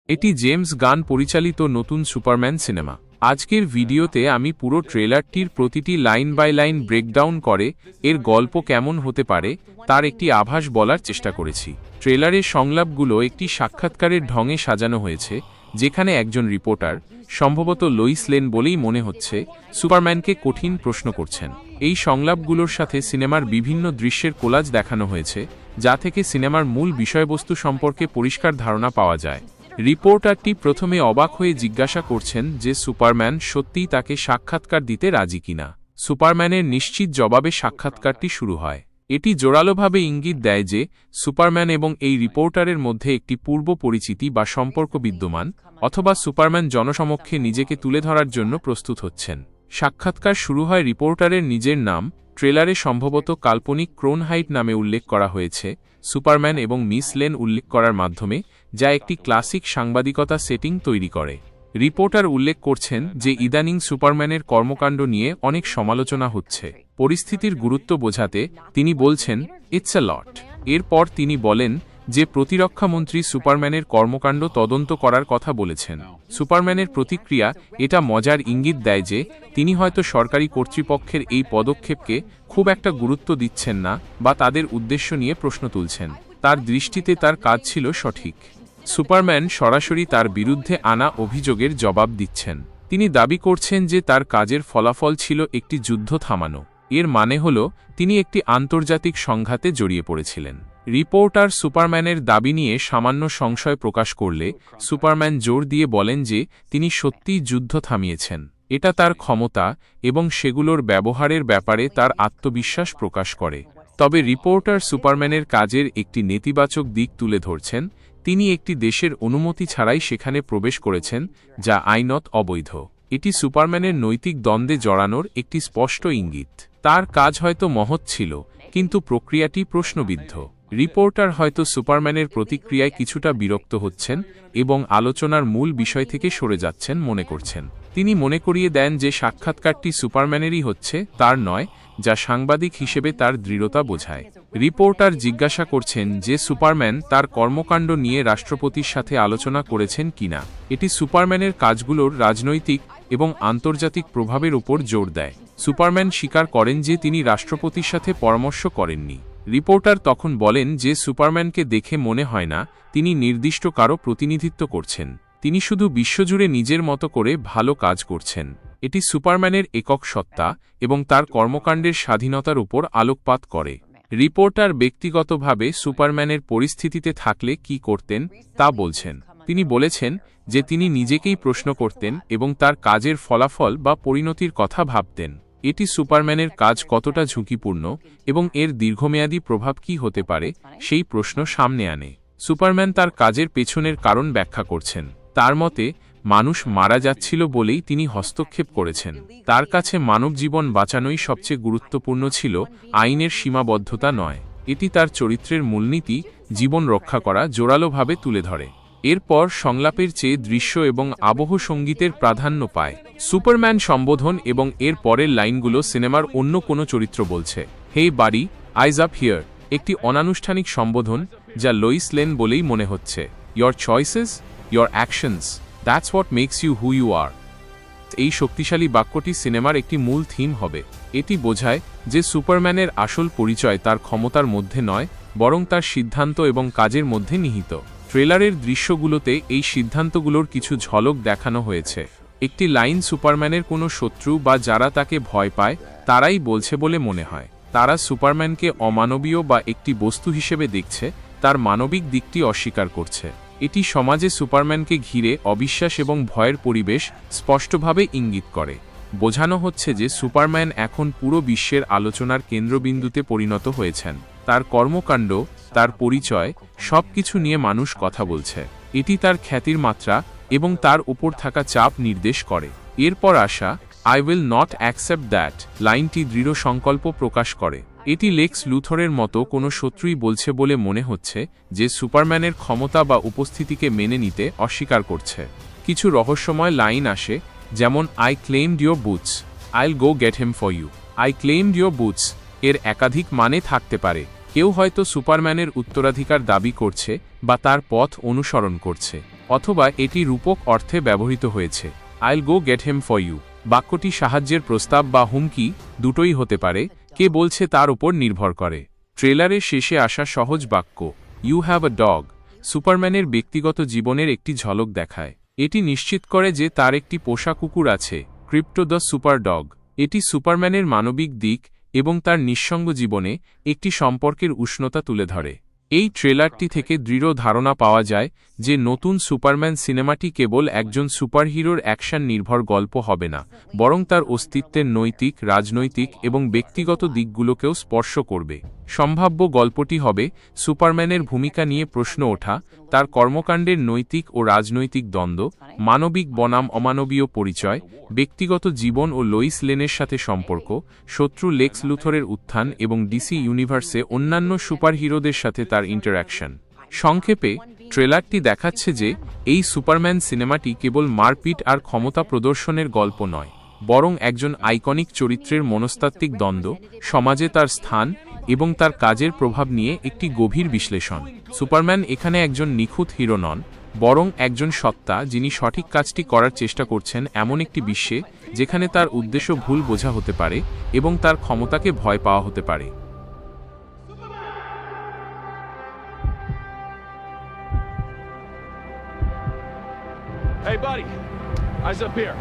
এটি James Gunn পরিচালিত নতুন সুপারম্যান সিনেমা। আজকের ভিডিওতে আমি পুরো ট্রেলারটির প্রতিটি লাইন বাই লাইন ব্রেকডাউন করে এর গল্প কেমন হতে পারে তার একটি আভাস বলার চেষ্টা করেছি। ট্রেলারের সংলাপগুলো একটি সাক্ষাৎকারের ঢঙে সাজানো হয়েছে, যেখানে একজন রিপোর্টার, সম্ভবত লোইস লেন বলেই মনে হচ্ছে, সুপারম্যানকে কঠিন প্রশ্ন করছেন। এই সংলাপগুলোর সাথে সিনেমার বিভিন্ন দৃশ্যের কোলাজ দেখানো হয়েছে, যা থেকে সিনেমার মূল বিষয়বস্তু সম্পর্কে পরিষ্কার ধারণা পাওয়া যায়। রিপোর্টারটি প্রথমে অবাক হয়ে জিজ্ঞাসা করছেন যে সুপারম্যান সত্যিই তাকে সাক্ষাৎকার দিতে রাজি কিনা। সুপারম্যানের নিশ্চিত জবাবে সাক্ষাৎকারটি শুরু হয়। এটি জোরালোভাবে ইঙ্গিত দেয় যে সুপারম্যান এবং এই রিপোর্টারের মধ্যে একটি পূর্ব পরিচিতি বা সম্পর্ক বিদ্যমান, অথবা সুপারম্যান জনসমক্ষে নিজেকে তুলে ধরার জন্য প্রস্তুত হচ্ছেন। সাক্ষাৎকার শুরু হয় রিপোর্টারের নিজের নাম, ট্রেলারে সম্ভবত কাল্পনিক ক্রোনহাইট নামে উল্লেখ করা হয়েছে, সুপারম্যান এবং মিস লেন উল্লেখ করার মাধ্যমে, যা একটি ক্লাসিক সাংবাদিকতা সেটিং তৈরি করে। রিপোর্টার উল্লেখ করছেন যে ইদানিং সুপারম্যানের কর্মকাণ্ড নিয়ে অনেক সমালোচনা হচ্ছে। পরিস্থিতির গুরুত্ব বোঝাতে তিনি বলছেন, ইটস আ লট। এরপর তিনি বলেন যে প্রতিরক্ষামন্ত্রী সুপারম্যানের কর্মকাণ্ড তদন্ত করার কথা বলেছেন। সুপারম্যানের প্রতিক্রিয়া এটা মজার ইঙ্গিত দেয় যে তিনি হয়তো সরকারি কর্তৃপক্ষের এই পদক্ষেপকে খুব একটা গুরুত্ব দিচ্ছেন না বা তাদের উদ্দেশ্য নিয়ে প্রশ্ন তুলছেন। তার দৃষ্টিতে তার কাজ ছিল সঠিক। সুপারম্যান সরাসরি তার বিরুদ্ধে আনা অভিযোগের জবাব দিচ্ছেন। তিনি দাবি করছেন যে তার কাজের ফলাফল ছিল একটি যুদ্ধ থামানো। এর মানে হল তিনি একটি আন্তর্জাতিক সংঘাতে জড়িয়ে পড়েছিলেন। রিপোর্টার সুপারম্যানের দাবি নিয়ে সামান্য সংশয় প্রকাশ করলে সুপারম্যান জোর দিয়ে বলেন যে তিনি সত্যিই যুদ্ধ থামিয়েছেন। এটা তার ক্ষমতা এবং সেগুলোর ব্যবহারের ব্যাপারে তার আত্মবিশ্বাস প্রকাশ করে। তবে রিপোর্টার সুপারম্যানের কাজের একটি নেতিবাচক দিক তুলে ধরছেন। তিনি একটি দেশের অনুমতি ছাড়াই সেখানে প্রবেশ করেছেন, যা আইনত অবৈধ। এটি সুপারম্যানের নৈতিক দ্বন্দ্বে জড়ানোর একটি স্পষ্ট ইঙ্গিত। তার কাজ হয়তো মহৎ ছিল, কিন্তু প্রক্রিয়াটি প্রশ্নবিদ্ধ। রিপোর্টার হয়তো সুপারম্যানের প্রতিক্রিয়ায় কিছুটা বিরক্ত হচ্ছেন এবং আলোচনার মূল বিষয় থেকে সরে যাচ্ছেন মনে করছেন। তিনি মনে করিয়ে দেন যে সাক্ষাৎকারটি সুপারম্যানেরই হচ্ছে, তার নয়, যা সাংবাদিক হিসেবে তার দৃঢ়তা বোঝায়। রিপোর্টার জিজ্ঞাসা করছেন যে সুপারম্যান তার কর্মকাণ্ড নিয়ে রাষ্ট্রপতির সাথে আলোচনা করেছেন কিনা। এটি সুপারম্যানের কাজগুলোর রাজনৈতিক এবং আন্তর্জাতিক প্রভাবের উপর জোর দেয়। সুপারম্যান স্বীকার করেন যে তিনি রাষ্ট্রপতির সাথে পরামর্শ করেননি। রিপোর্টার তখন বলেন যে সুপারম্যানকে দেখে মনে হয় না তিনি নির্দিষ্ট কারো প্রতিনিধিত্ব করছেন। তিনি শুধু বিশ্বজুড়ে নিজের মতো করে ভালো কাজ করছেন। এটি সুপারম্যানের একক সত্তা এবং তার কর্মকাণ্ডের স্বাধীনতার উপর আলোকপাত করে। রিপোর্টার ব্যক্তিগতভাবে সুপারম্যানের পরিস্থিতিতে থাকলে কি করতেন তা বলছেন। তিনি বলেছেন যে তিনি নিজেকেই প্রশ্ন করতেন এবং তার কাজের ফলাফল বা পরিণতির কথা ভাবতেন। এটি সুপারম্যানের কাজ কতটা ঝুঁকিপূর্ণ এবং এর দীর্ঘমেয়াদী প্রভাব কি হতে পারে সেই প্রশ্ন সামনে আনে। সুপারম্যান তার কাজের পেছনের কারণ ব্যাখ্যা করছেন। তার মতে, মানুষ মারা যাচ্ছিল বলেই তিনি হস্তক্ষেপ করেছেন। তার কাছে মানব জীবন বাঁচানোই সবচেয়ে গুরুত্বপূর্ণ ছিল, আইনের সীমাবদ্ধতা নয়। এটি তার চরিত্রের মূলনীতি, জীবন রক্ষা করা, জোরালোভাবে তুলে ধরে। এরপর সংলাপের চেয়ে দৃশ্য এবং আবহ সঙ্গীতের প্রাধান্য পায়। সুপারম্যান সম্বোধন এবং এর পরের লাইনগুলো সিনেমার অন্য কোনো চরিত্র বলছে। হেই বাড়ি, আইজ আপ হিয়ার, একটি অনানুষ্ঠানিক সম্বোধন যা লোইস লেন বলেই মনে হচ্ছে। Your choices, your actions, that's what makes you who you are. এই শক্তিশালী বাক্যটি সিনেমার একটি মূল থিম হবে। এটি বোঝায় যে সুপারম্যানের আসল পরিচয় তার ক্ষমতার মধ্যে নয়, বরং তার সিদ্ধান্ত এবং কাজের মধ্যে নিহিত। ট্রেলারের দৃশ্যগুলোতে এই সিদ্ধান্তগুলোর কিছু ঝলক দেখানো হয়েছে। একটি লাইন সুপারম্যানের কোনো শত্রু বা যারা তাকে ভয় পায় তারাই বলছে বলে মনে হয়। তারা সুপারম্যানকে অমানবীয় বা একটি বস্তু হিসেবে দেখছে, তার মানবিক দিকটি অস্বীকার করছে। এটি সমাজে সুপারম্যানকে ঘিরে অবিশ্বাস এবং ভয়ের পরিবেশ স্পষ্টভাবে ইঙ্গিত করে। বোঝানো হচ্ছে যে সুপারম্যান এখন পুরো বিশ্বের আলোচনার কেন্দ্রবিন্দুতে পরিণত হয়েছেন। তার কর্মকাণ্ড, তার পরিচয়, সবকিছু নিয়ে মানুষ কথা বলছে। এটি তার খ্যাতির মাত্রা এবং তার উপর থাকা চাপ নির্দেশ করে। এরপর আসা I will not accept that লাইনটি দৃঢ় সংকল্প প্রকাশ করে। এটি লেক্স লুথরের মতো কোনো শত্রুই বলছে বলে মনে হচ্ছে, যে সুপারম্যানের ক্ষমতা বা উপস্থিতিকে মেনে নিতে অস্বীকার করছে। কিছু রহস্যময় লাইন আসে, যেমন I claimed your boots, I'll go get him for you. I claimed your boots এর একাধিক মানে থাকতে পারে। কেউ হয়তো সুপারম্যানের উত্তরাধিকার দাবি করছে বা তার পথ অনুসরণ করছে। অথবা এটি রূপক অর্থে ব্যবহৃত হয়েছে। I'll go get him for you. বাক্যটি সাহায্যের প্রস্তাব বা হুমকি দুটোই হতে পারে, কে বলছে তার উপর নির্ভর করে। ট্রেলারের শেষে আসা সহজ বাক্য ইউ হ্যাভ আ ডগ সুপারম্যানের ব্যক্তিগত জীবনের একটি ঝলক দেখায়। এটি নিশ্চিত করে যে তার একটি পোষা কুকুর আছে, ক্রিপ্টো দ্য সুপার ডগ। এটি সুপারম্যানের মানবিক দিক এবং তার নিঃসঙ্গ জীবনে একটি সম্পর্কের উষ্ণতা তুলে ধরে। এই ট্রেলারটি থেকে দৃঢ় ধারণা পাওয়া যায় যে নতুন সুপারম্যান সিনেমাটি কেবল একজন সুপারহিরোর অ্যাকশন নির্ভর গল্প হবে না, বরং তার অস্তিত্বের নৈতিক, রাজনৈতিক এবং ব্যক্তিগত দিকগুলোকেও স্পর্শ করবে। সম্ভাব্য গল্পটি হবে সুপারম্যানের ভূমিকা নিয়ে প্রশ্ন ওঠা, তার কর্মকাণ্ডের নৈতিক ও রাজনৈতিক দ্বন্দ্ব, মানবিক বনাম অমানবীয় পরিচয়, ব্যক্তিগত জীবন ও লোইস লেনের সাথে সম্পর্ক, শত্রু লেক্স লুথরের উত্থান এবং ডিসি ইউনিভার্সে অন্যান্য সুপারহিরোদের সাথে তার ইন্টারঅ্যাকশন। সংক্ষেপে, ট্রেলারটি দেখাচ্ছে যে এই সুপারম্যান সিনেমাটি কেবল মারপিট আর ক্ষমতা প্রদর্শনের গল্প নয়, বরং একজন আইকনিক চরিত্রের মনস্তাত্ত্বিক দ্বন্দ্ব, সমাজে তার স্থান এবং তার কাজের প্রভাব নিয়ে একটি গভীর বিশ্লেষণ। সুপারম্যান এখানে একজন নিখুঁত হিরো নন, বরং একজন সত্তা যিনি সঠিক কাজটি করার চেষ্টা করছেন এমন একটি বিশ্বে যেখানে তার উদ্দেশ্য ভুল বোঝা হতে পারে এবং তার ক্ষমতাকে ভয় পাওয়া হতে পারে। Hey, buddy. Eyes up here.